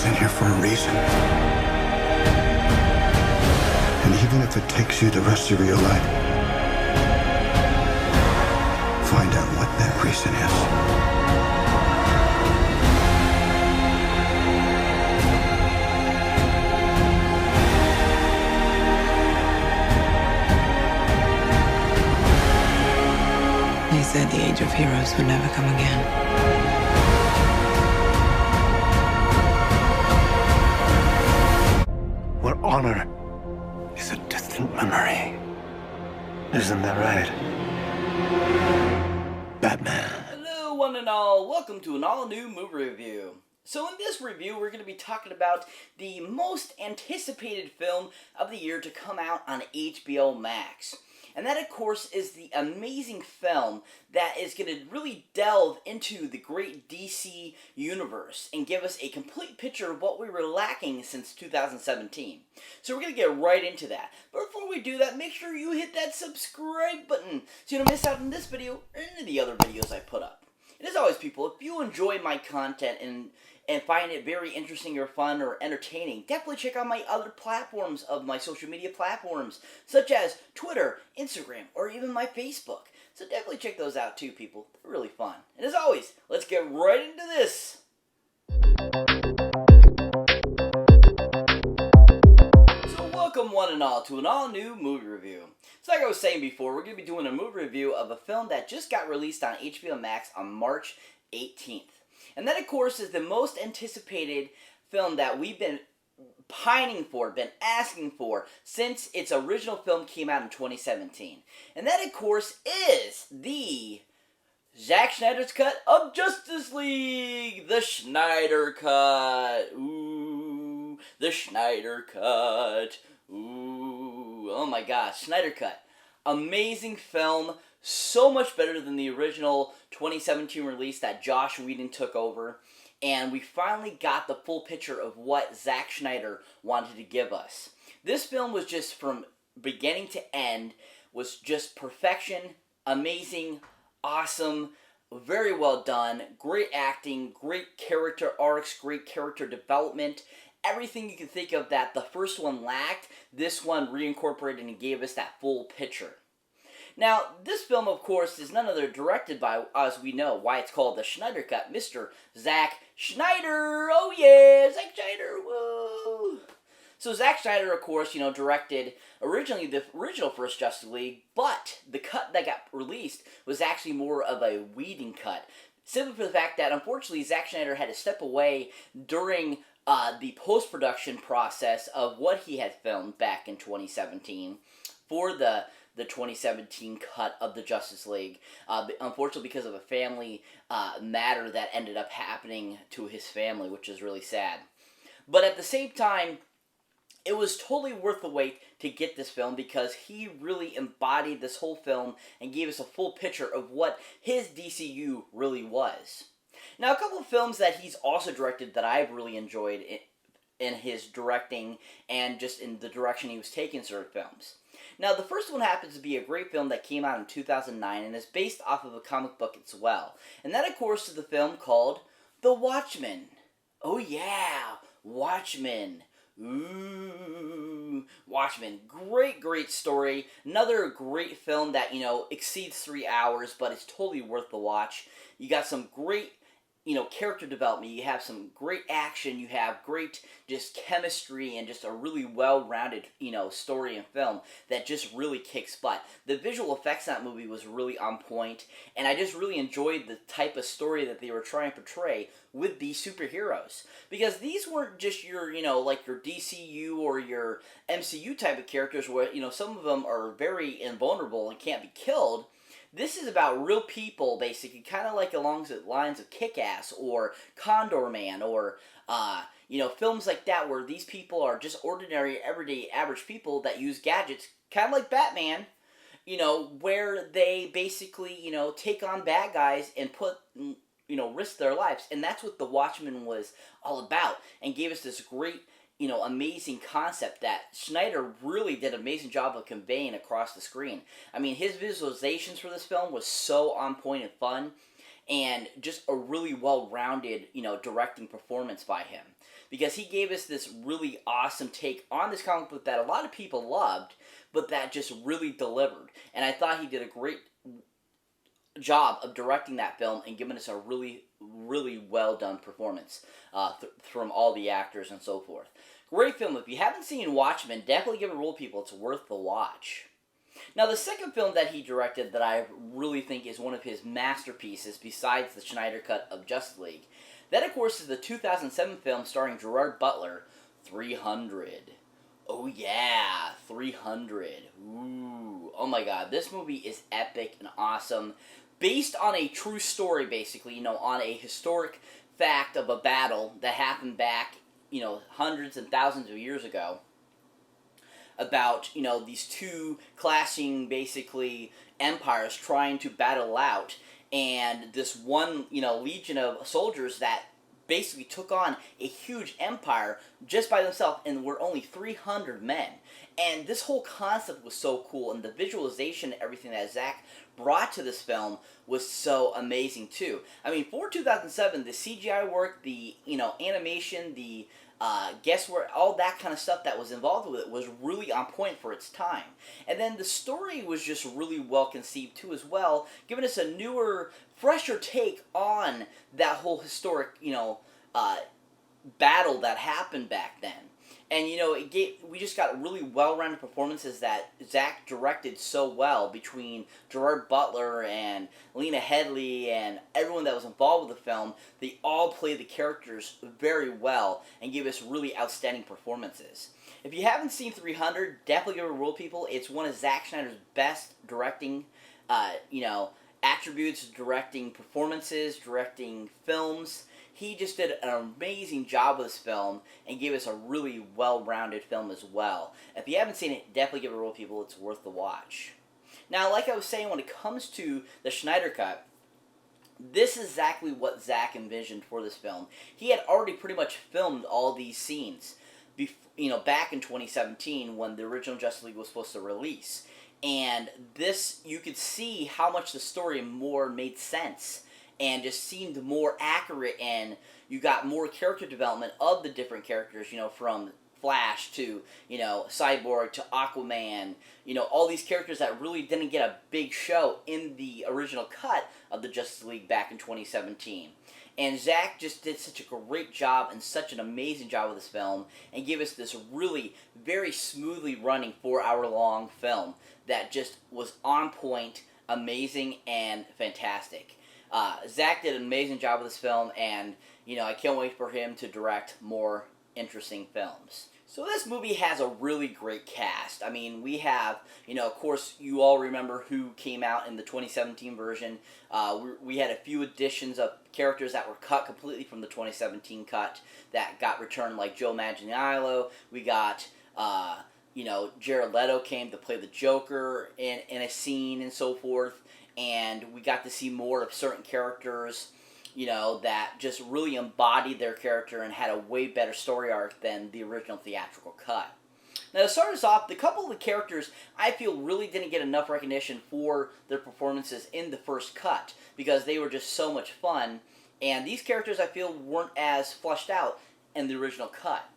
sent here for a reason. And even if it takes you the rest of your life, find out what that reason is. They said the age of heroes would never come again. Where honor is a distant memory. Isn't that right, Batman? Hello one and all, welcome to an all-new movie review. So in this review, we're going to be talking about the most anticipated film of the year to come out on HBO Max. And that, of course, is the amazing film that is going to really delve into the great DC universe and give us a complete picture of what we were lacking since 2017. So we're going to get right into that. But before we do that, make sure you hit that subscribe button so you don't miss out on this video or any of the other videos I put up. And as always, people, if you enjoy my content and find it very interesting or fun or entertaining, definitely check out my other platforms of my social media platforms, such as Twitter, Instagram, or even my Facebook. So definitely check those out too, people. They're really fun. And as always, let's get right into this. So welcome one and all to an all-new movie review. So like I was saying before, we're going to be doing a movie review of a film that just got released on HBO Max on March 18th. And that, of course, is the most anticipated film that we've been pining for, been asking for, since its original film came out in 2017. And that, of course, is the Zack Snyder's cut of Justice League! The Snyder Cut! Ooh, the Snyder Cut! Ooh, oh my gosh, Snyder Cut. Amazing film. So much better than the original 2017 release that Joss Whedon took over. And we finally got the full picture of what Zack Snyder wanted to give us. This film was just from beginning to end, was just perfection, amazing, awesome, very well done, great acting, great character arcs, great character development. Everything you can think of that the first one lacked, this one reincorporated and gave us that full picture. Now, this film, of course, is none other directed by, as we know, why it's called the Snyder Cut, Mr. Zack Snyder. Oh yeah, Zack Snyder, whoa! So Zack Snyder, of course, directed originally the original first Justice League, but the cut that got released was actually more of a Whedon cut. Simply for the fact that, unfortunately, Zack Snyder had to step away during the post-production process of what he had filmed back in 2017 for the 2017 cut of the Justice League, unfortunately because of a family matter that ended up happening to his family, which is really sad. But at the same time, it was totally worth the wait to get this film because he really embodied this whole film and gave us a full picture of what his DCU really was. Now, a couple of films that he's also directed that I've really enjoyed in his directing and just in the direction he was taking certain films. Now, the first one happens to be a great film that came out in 2009 and is based off of a comic book as well. And that, of course, is the film called The Watchmen. Oh yeah, Watchmen. Ooh, Watchmen. Great, great story. Another great film that, exceeds 3 hours, but it's totally worth the watch. You got some great character development, you have some great action, you have great just chemistry and just a really well-rounded, story and film that just really kicks butt. The visual effects in that movie was really on point, and I just really enjoyed the type of story that they were trying to portray with these superheroes. Because these weren't just your, like your DCU or your MCU type of characters where, some of them are very invulnerable and can't be killed. This is about real people, basically, kind of like along the lines of Kick-Ass or Condor Man or, films like that where these people are just ordinary, everyday, average people that use gadgets, kind of like Batman, where they basically, take on bad guys and risk their lives. And that's what The Watchmen was all about and gave us this great amazing concept that Snyder really did an amazing job of conveying across the screen. I mean, his visualizations for this film was so on point and fun, and just a really well-rounded, directing performance by him. Because he gave us this really awesome take on this comic book that a lot of people loved, but that just really delivered. And I thought he did a great job of directing that film and giving us a really, really well done performance from all the actors and so forth. Great film. If you haven't seen Watchmen, definitely give it a roll, people. It's worth the watch. Now, the second film that he directed that I really think is one of his masterpieces, besides the Snyder Cut of Justice League, that, of course, is the 2007 film starring Gerard Butler, 300. Oh, yeah, 300. Ooh. Oh, my God. This movie is epic and awesome. Based on a true story, basically, on a historic fact of a battle that happened back, hundreds and thousands of years ago, about, these two clashing, basically, empires trying to battle out, and this one, legion of soldiers that basically took on a huge empire just by themselves, and were only 300 men. And this whole concept was so cool, and the visualization and everything that Zack brought to this film was so amazing too. I mean, for 2007, the CGI work, the animation, the guesswork, all that kind of stuff that was involved with it was really on point for its time. And then the story was just really well conceived too as well, giving us a newer, fresher take on that whole historic, battle that happened back then. And, we just got really well-rounded performances that Zack directed so well between Gerard Butler and Lena Headey and everyone that was involved with the film. They all played the characters very well and gave us really outstanding performances. If you haven't seen 300, definitely give it a roll, people. It's one of Zack Snyder's best directing, attributes, directing performances, directing films. He just did an amazing job with this film and gave us a really well-rounded film as well. If you haven't seen it, definitely give it a roll, people. It's worth the watch. Now, like I was saying, when it comes to the Snyder Cut, this is exactly what Zack envisioned for this film. He had already pretty much filmed all these scenes, back in 2017 when the original Justice League was supposed to release. And this, you could see how much the story more made sense and just seemed more accurate, and you got more character development of the different characters, from Flash to, Cyborg to Aquaman, all these characters that really didn't get a big show in the original cut of the Justice League back in 2017. And Zack just did such a great job and such an amazing job with this film and gave us this really very smoothly running 4-hour-long film that just was on point, amazing, and fantastic. Zack did an amazing job with this film, and, I can't wait for him to direct more interesting films. So this movie has a really great cast. I mean, we have, of course, you all remember who came out in the 2017 version. We had a few additions of characters that were cut completely from the 2017 cut that got returned, like Joe Manganiello. We got, Jared Leto came to play the Joker in a scene and so forth. And we got to see more of certain characters, that just really embodied their character and had a way better story arc than the original theatrical cut. Now, to start us off, the couple of the characters I feel really didn't get enough recognition for their performances in the first cut because they were just so much fun, and these characters I feel weren't as fleshed out in the original cut.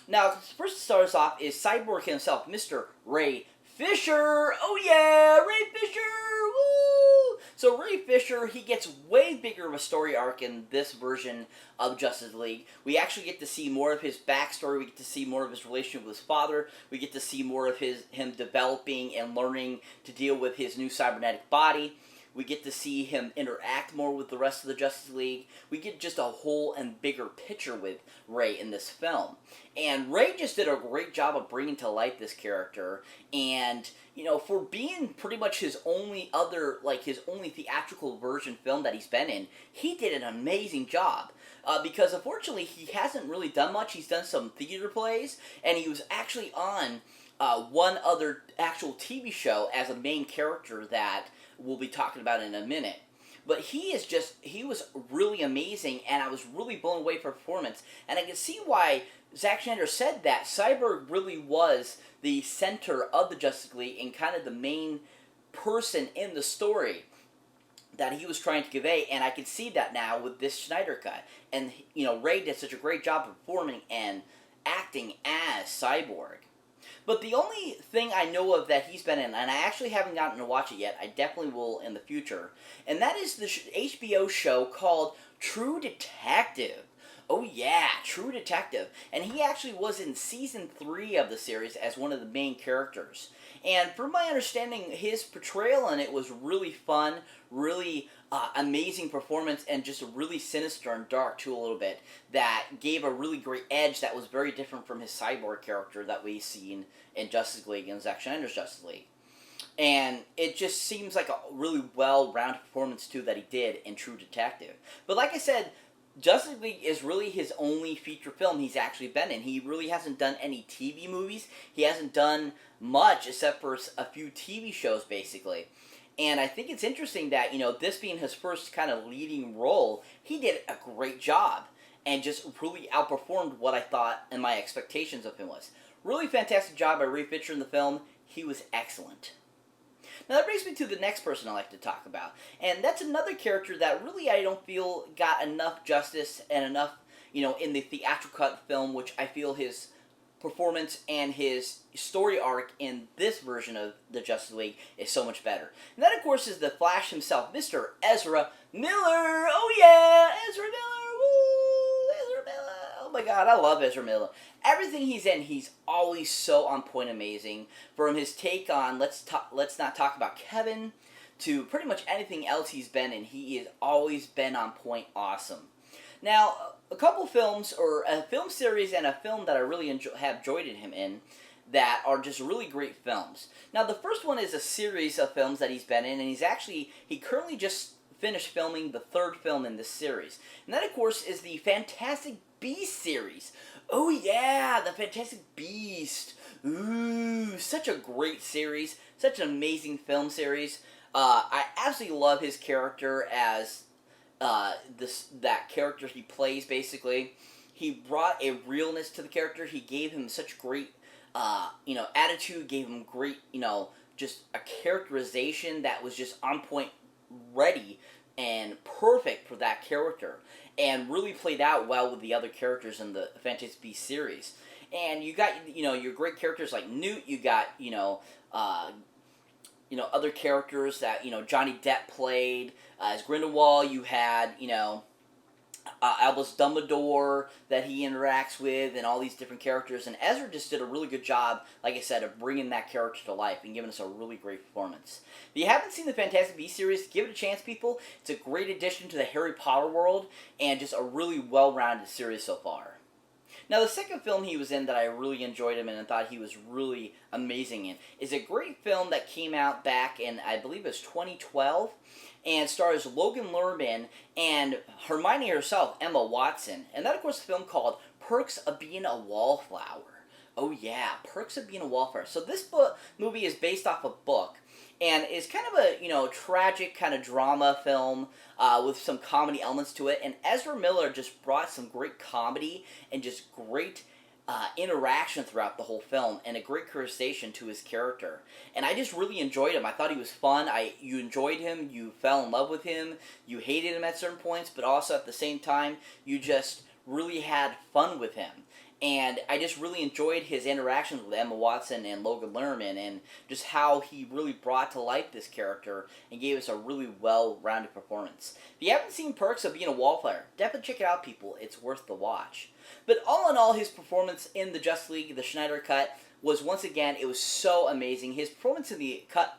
Now, first to start us off is Cyborg himself, Mr. Ray Fisher. Oh yeah, Ray Fisher! Woo! So Ray Fisher, he gets way bigger of a story arc in this version of Justice League. We actually get to see more of his backstory. We get to see more of his relationship with his father. We get to see more of him developing and learning to deal with his new cybernetic body. We get to see him interact more with the rest of the Justice League. We get just a whole and bigger picture with Ray in this film. And Ray just did a great job of bringing to light this character. And, for being pretty much his only theatrical version film that he's been in, he did an amazing job. Because unfortunately, he hasn't really done much. He's done some theater plays, and he was actually on one other actual TV show as a main character that we'll be talking about in a minute. But he was really amazing, and I was really blown away for performance. And I can see why Zack Snyder said that Cyborg really was the center of the Justice League and kind of the main person in the story. that he was trying to convey, and I can see that now with this Snyder Cut. And, Ray did such a great job performing and acting as Cyborg. But the only thing I know of that he's been in, and I actually haven't gotten to watch it yet, I definitely will in the future, and that is the HBO show called True Detective. Oh yeah, True Detective. And he actually was in Season 3 of the series as one of the main characters. And from my understanding, his portrayal in it was really fun, really amazing performance, and just really sinister and dark too a little bit, that gave a really great edge that was very different from his Cyborg character that we've seen in Justice League and Zack Snyder's Justice League. And it just seems like a really well-rounded performance too that he did in True Detective. But like I said, Justice League is really his only feature film he's actually been in. He really hasn't done any TV movies. He hasn't done much except for a few TV shows, basically. And I think it's interesting that, this being his first kind of leading role, he did a great job and just really outperformed what I thought and my expectations of him was. Really fantastic job by Ray Fisher in the film. He was excellent. Now that brings me to the next person I like to talk about, and that's another character that really I don't feel got enough justice and enough, in the theatrical cut film, which I feel his performance and his story arc in this version of the Justice League is so much better. And that, of course, is the Flash himself, Mr. Ezra Miller. Oh yeah, Ezra Miller. Woo, Ezra Miller. Oh my God, I love Ezra Miller. Everything he's in, he's always so on point amazing. From his take on Let's Not Talk About Kevin to pretty much anything else he's been in, he has always been on point awesome. Now, a couple films, or a film series and a film that I really have enjoyed him in that are just really great films. Now, the first one is a series of films that he's been in, and he currently just finished filming the third film in this series. And that, of course, is the Fantastic Beasts series. Oh yeah, the Fantastic Beast. Ooh, such a great series. Such an amazing film series. I absolutely love his character as that character he plays, basically. He brought a realness to the character. He gave him such great, attitude, gave him great, just a characterization that was just on point, ready, and perfect for that character, and really played out well with the other characters in the Fantastic Beasts series. And you got, your great characters like Newt, you got, other characters that, Johnny Depp played as Grindelwald. You had, Albus Dumbledore that he interacts with, and all these different characters. And Ezra just did a really good job, like I said, of bringing that character to life and giving us a really great performance. If you haven't seen the Fantastic Beasts series, give it a chance, people. It's a great addition to the Harry Potter world, and just a really well-rounded series so far. Now, the second film he was in that I really enjoyed him in and thought he was really amazing in is a great film that came out back in, I believe it was 2012, and stars Logan Lerman and Hermione herself, Emma Watson. And that, of course, is a film called Perks of Being a Wallflower. Oh yeah, Perks of Being a Wallflower. So this movie is based off a book, and is kind of a, tragic kind of drama film with some comedy elements to it. And Ezra Miller just brought some great comedy and just great interaction throughout the whole film, and a great characterization to his character. And I just really enjoyed him. I thought he was fun. You enjoyed him. You fell in love with him. You hated him at certain points, but also at the same time, you just really had fun with him. And I just really enjoyed his interactions with Emma Watson and Logan Lerman, and just how he really brought to life this character and gave us a really well-rounded performance. If you haven't seen Perks of Being a Wallflower, definitely check it out, people. It's worth the watch. But all in all, his performance in the Justice League, the Snyder Cut, was once again, it was so amazing. His performance in the cut,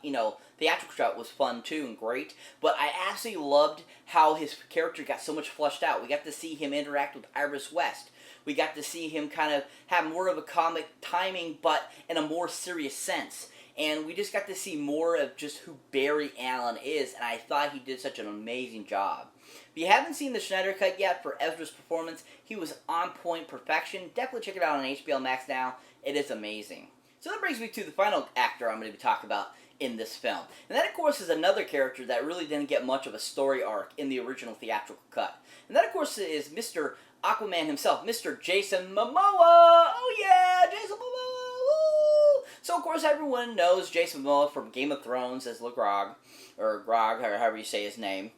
theatrical cut was fun too and great, but I absolutely loved how his character got so much fleshed out. We got to see him interact with Iris West. We got to see him kind of have more of a comic timing, but in a more serious sense. And we just got to see more of just who Barry Allen is, and I thought he did such an amazing job. If you haven't seen the Snyder Cut yet for Ezra's performance, he was on point perfection. Definitely check it out on HBO Max now. It is amazing. So that brings me to the final actor I'm going to be talking about in this film. And that, of course, is another character that really didn't get much of a story arc in the original theatrical cut. And that, of course, is Mr. Aquaman himself, Mr. Jason Momoa. Oh yeah, Jason Momoa. Woo! So, of course, everyone knows Jason Momoa from Game of Thrones as Grog, or Grog, or however you say his name.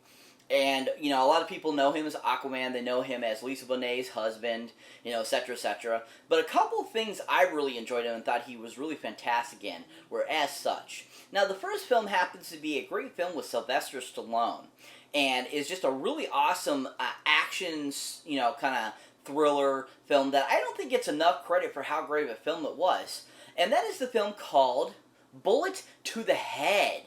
And, you know, a lot of people know him as Aquaman. They know him as Lisa Bonet's husband, you know, etc., etc. But a couple of things I really enjoyed him and thought he was really fantastic in were as such. Now, the first film happens to be a great film with Sylvester Stallone. And is just a really awesome action, you know, kind of thriller film that I don't think gets enough credit for how great of a film it was. And that is the film called Bullet to the Head.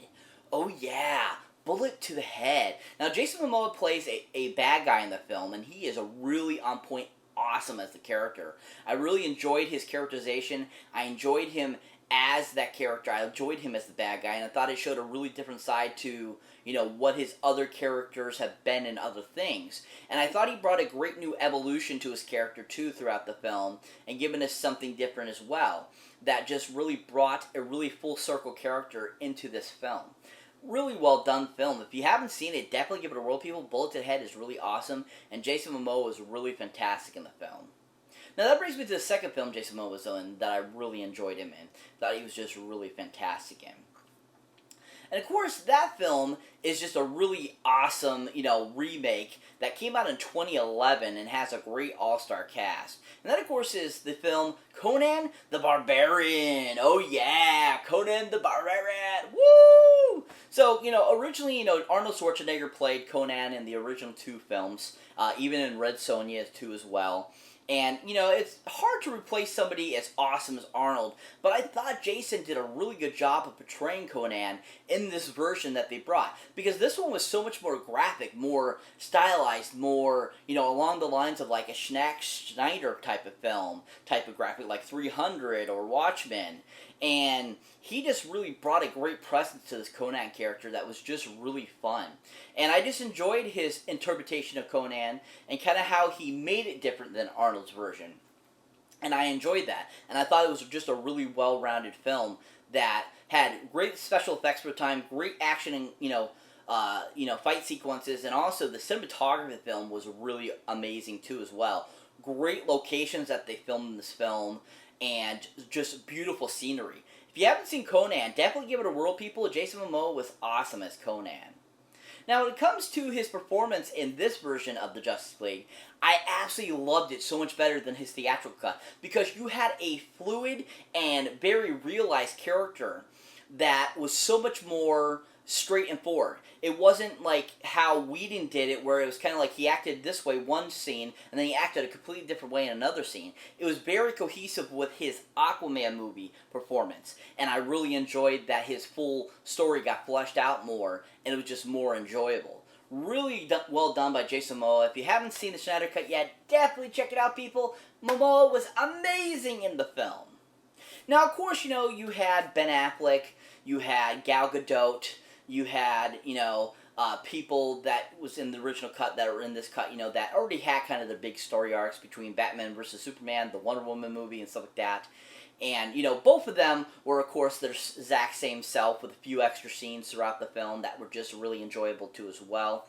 Oh, yeah. Bullet to the Head. Now, Jason Momoa plays a bad guy in the film, and he is a really on-point awesome as the character. I really enjoyed his characterization. I enjoyed him as that character. I enjoyed him as the bad guy, and I thought it showed a really different side to, you know, what his other characters have been in other things. And I thought he brought a great new evolution to his character, too, throughout the film, and given us something different as well. That just really brought a really full-circle character into this film. Really well done film. If you haven't seen it, definitely give it a whirl, people. Bullet to the Head is really awesome, and Jason Momoa was really fantastic in the film. Now that brings me to the second film Jason Momoa was in that I really enjoyed him in. Thought he was just really fantastic in. And of course, that film is just a really awesome, you know, remake that came out in 2011 and has a great all-star cast. And that, of course, is the film Conan the Barbarian. Oh yeah, Conan the Barbarian. Woo! So, you know, originally, you know, Arnold Schwarzenegger played Conan in the original two films, even in Red Sonja 2 as well. And, you know, it's hard to replace somebody as awesome as Arnold, but I thought Jason did a really good job of portraying Conan in this version that they brought. Because this one was so much more graphic, more stylized, more, you know, along the lines of like a Zack Snyder type of film, type of graphic, like 300 or Watchmen. And he just really brought a great presence to this Conan character that was just really fun. And I just enjoyed his interpretation of Conan and kind of how he made it different than Arnold's version. And I enjoyed that. And I thought it was just a really well-rounded film that had great special effects for the time, great action and, you know, fight sequences, and also the cinematography of the film was really amazing too as well. Great locations that they filmed in this film, and just beautiful scenery. If you haven't seen Conan, definitely give it a whirl, people. Jason Momoa was awesome as Conan. Now, when it comes to his performance in this version of the Justice League, I absolutely loved it so much better than his theatrical cut, because you had a fluid and very realized character that was so much more straight and forward. It wasn't like how Whedon did it, where it was kind of like he acted this way one scene, and then he acted a completely different way in another scene. It was very cohesive with his Aquaman movie performance, and I really enjoyed that his full story got fleshed out more, and it was just more enjoyable. Really well done by Jason Momoa. If you haven't seen the Snyder Cut yet, definitely check it out, people. Momoa was amazing in the film. Now, of course, you know, you had Ben Affleck, you had Gal Gadot, you had, you know, people that was in the original cut that were in this cut, you know, that already had kind of the big story arcs between Batman vs. Superman, the Wonder Woman movie, and stuff like that. And, you know, both of them were, of course, their exact same self with a few extra scenes throughout the film that were just really enjoyable, too, as well.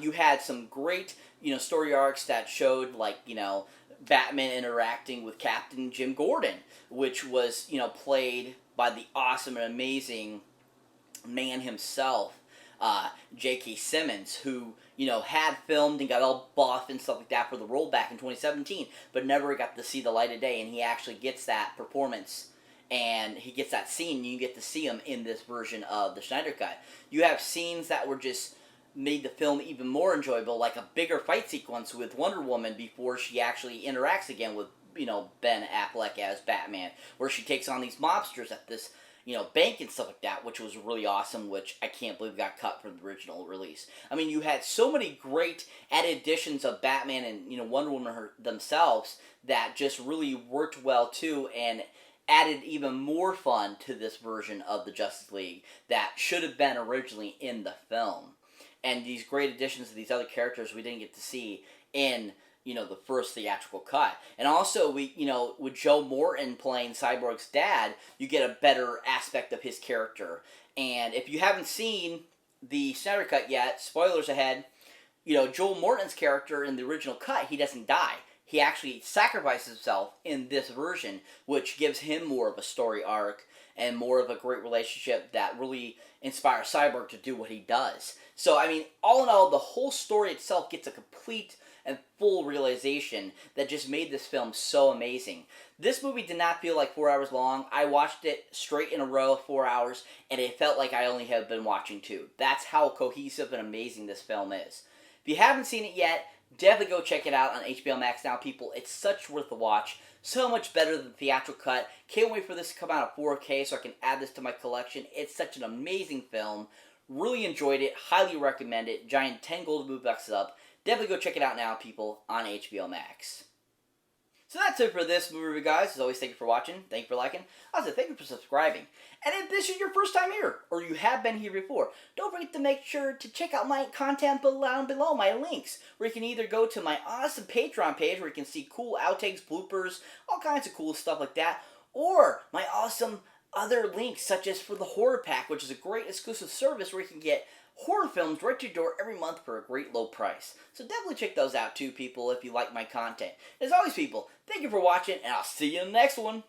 You had some great, you know, story arcs that showed, like, you know, Batman interacting with Captain Jim Gordon, which was, you know, played by the awesome and amazing man himself, J.K. Simmons, who, you know, had filmed and got all buff and stuff like that for the role back in 2017, but never got to see the light of day, and he actually gets that performance, and he gets that scene, and you get to see him in this version of the Snyder Cut. You have scenes that were just made the film even more enjoyable, like a bigger fight sequence with Wonder Woman before she actually interacts again with, you know, Ben Affleck as Batman, where she takes on these mobsters at this, you know, bank and stuff like that, which was really awesome, which I can't believe got cut from the original release. I mean, you had so many great added additions of Batman and, you know, Wonder Woman themselves that just really worked well, too, and added even more fun to this version of the Justice League that should have been originally in the film. And these great additions of these other characters we didn't get to see in, you know, the first theatrical cut. And also, we, you know, with Joe Morton playing Cyborg's dad, you get a better aspect of his character. And if you haven't seen the Snyder Cut yet, spoilers ahead, you know, Joel Morton's character in the original cut, he doesn't die. he actually sacrifices himself in this version, which gives him more of a story arc and more of a great relationship that really inspires Cyborg to do what he does. So, I mean, all in all, the whole story itself gets a complete and full realization that just made this film so amazing. This movie did not feel like 4 hours long. I watched it straight in a row, 4 hours, and it felt like I only have been watching 2. That's how cohesive and amazing this film is. If you haven't seen it yet, definitely go check it out on HBO Max now, people. It's such worth the watch. So much better than the theatrical cut. Can't wait for this to come out in 4K so I can add this to my collection. It's such an amazing film. Really enjoyed it. Highly recommend it. Giant 10 golden movie boxes up. Definitely go check it out now, people, on HBO Max. So that's it for this movie review, guys. As always, thank you for watching. Thank you for liking. Also, thank you for subscribing. And if this is your first time here, or you have been here before, don't forget to make sure to check out my content below my links, where you can either go to my awesome Patreon page, where you can see cool outtakes, bloopers, all kinds of cool stuff like that, or my awesome other links, such as for the Horror Pack, which is a great exclusive service where you can get horror films right to your door every month for a great low price. So definitely check those out too, people, if you like my content. As always, people, thank you for watching, and I'll see you in the next one.